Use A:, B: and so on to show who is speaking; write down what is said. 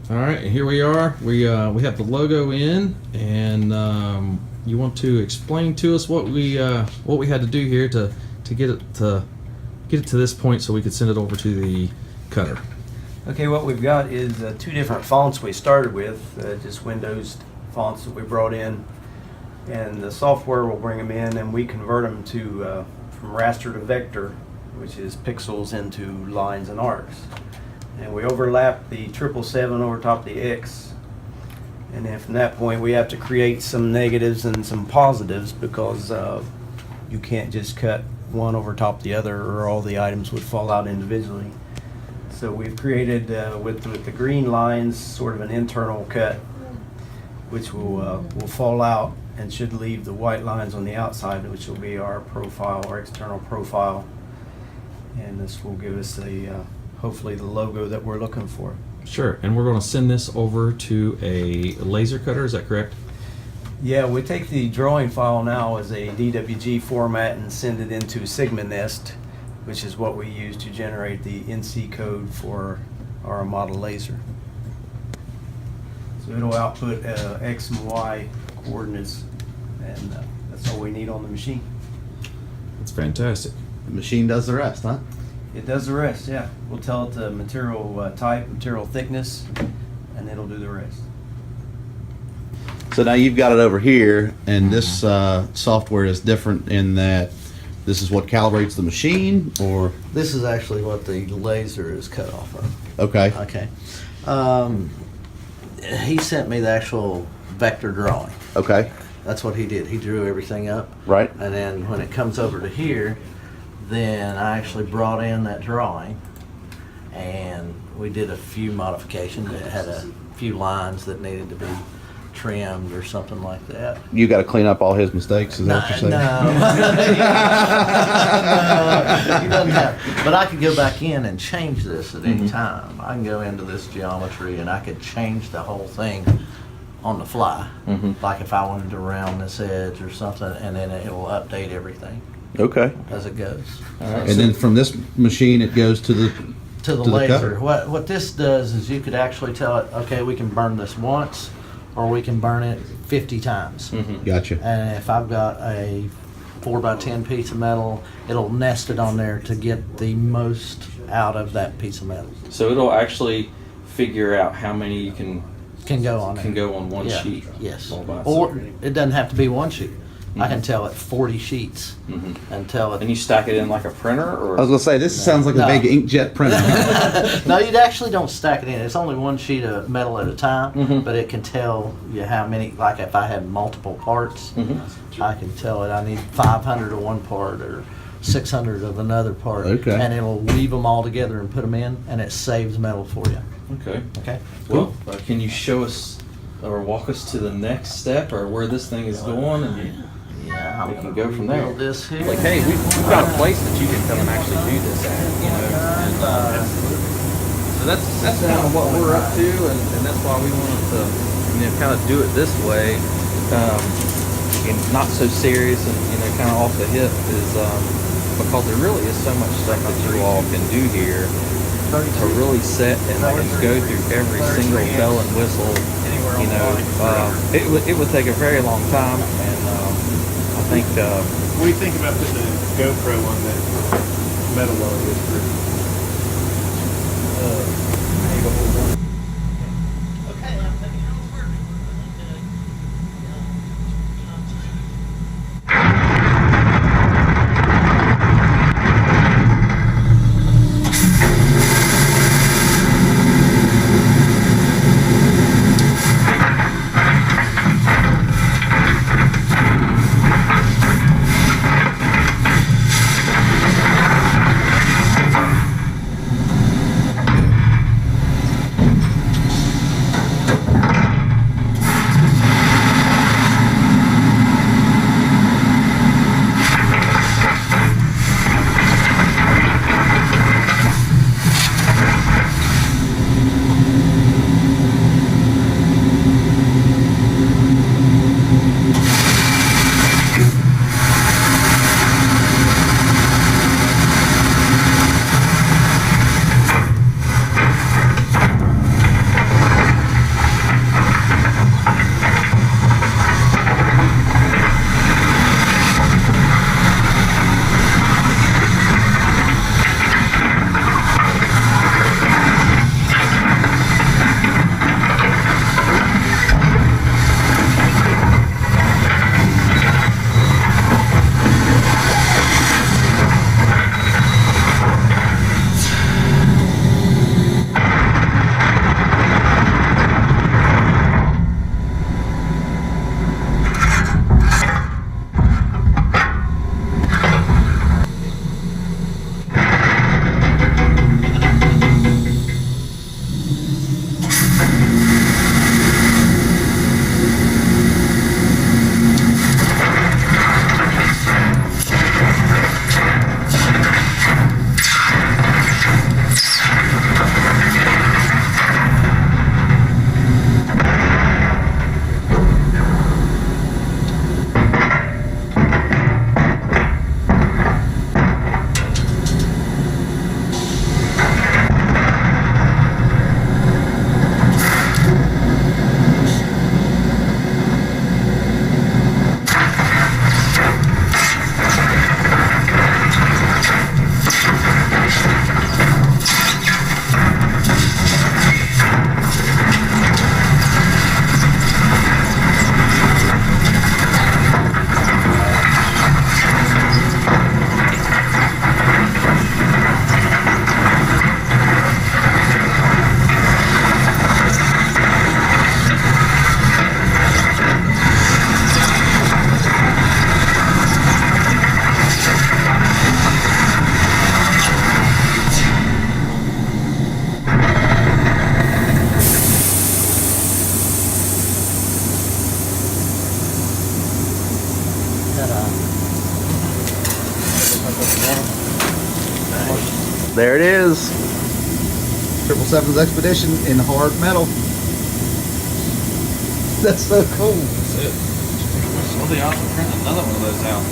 A: All right, here we are. We have the logo in, and you want to explain to us what we had to do here to get it to this point so we could send it over to the cutter.
B: Okay, what we've got is two different fonts we started with, just Windows fonts that we brought in, and the software will bring them in, and we convert them to from raster to vector, which is pixels into lines and arcs. And we overlap the 777 over top the X, and then from that point we have to create some negatives and some positives, because you can't just cut one over top the other or all the items would fall out individually. So we've created with the green lines sort of an internal cut, which will fall out and should leave the white lines on the outside, which will be our profile, our external profile, and this will give us hopefully the logo that we're looking for.
A: Sure, and we're going to send this over to a laser cutter, is that correct?
B: Yeah, we take the drawing file now as a DWG format and send it into Sigma Nest, which is what we use to generate the NC code for our model laser. So it'll output X and Y coordinates, and that's all we need on the machine.
A: That's fantastic.
C: The machine does the rest, huh?
B: It does the rest, yeah. We'll tell it the material type, material thickness, and it'll do the rest.
C: So now you've got it over here, and this software is different in that this is what calibrates the machine, or?
D: This is actually what the laser is cut off of.
C: Okay.
D: Okay. He sent me the actual vector drawing.
C: Okay.
D: That's what he did. He drew everything up.
C: Right.
D: And then when it comes over to here, then I actually brought in that drawing, and we did a few modifications. It had a few lines that needed to be trimmed or something like that.
C: You got to clean up all his mistakes, is that what you're saying?
D: No. He doesn't have. But I could go back in and change this at any time. I can go into this geometry and I could change the whole thing on the fly. Like if I wanted to round this edge or something, and then it'll update everything
C: Okay.
D: as it goes.
C: And then from this machine, it goes to the
D: laser.
C: cutter.
D: What this does is you could actually tell it, okay, we can burn this once, or we can burn it 50 times.
C: Gotcha.
D: And if I've got a 4x10 piece of metal, it'll nest it on there to get the most out of that piece of metal.
A: So it'll actually figure out how many you can
D: Go on there.
A: go on one
D: Yeah.
A: sheet.
D: Yes.
A: all by
D: Or
A: itself.
D: it doesn't have to be one sheet. I can tell it 40 sheets and tell
A: And
D: it.
A: you stack it in like a printer, or
C: I was going to say, this sounds like a
D: No.
C: big inkjet printer.
D: No, you actually don't stack it in. It's only one sheet of metal at a time, but it can tell you how many, like if I had multiple parts, I can tell it I need 500 of one part or 600 of another part.
C: Okay.
D: And it'll weave them all together and put them in, and it saves metal for you.
A: Okay.
D: Okay?
A: Well, can you show us or walk us to the next step, or where this thing is going, and
D: Yeah.
A: we can go from there?
D: Build this here.
A: Like, hey, we've got a place that you can come and actually do this at, you know. And, so that's kind of what we're up to, and that's why we wanted to, kind of do it this way, and not so serious and kind of off the hip, is because there really is so much stuff that you all can do here to really set and go through every single bell and whistle. It would take a very long time, and I think.
E: What do you think about putting a GoPro on that metal while it goes through?
C: There it is. 777's Expedition in hard metal. That's so cool.
A: That's it. Well, they also print another one of those out.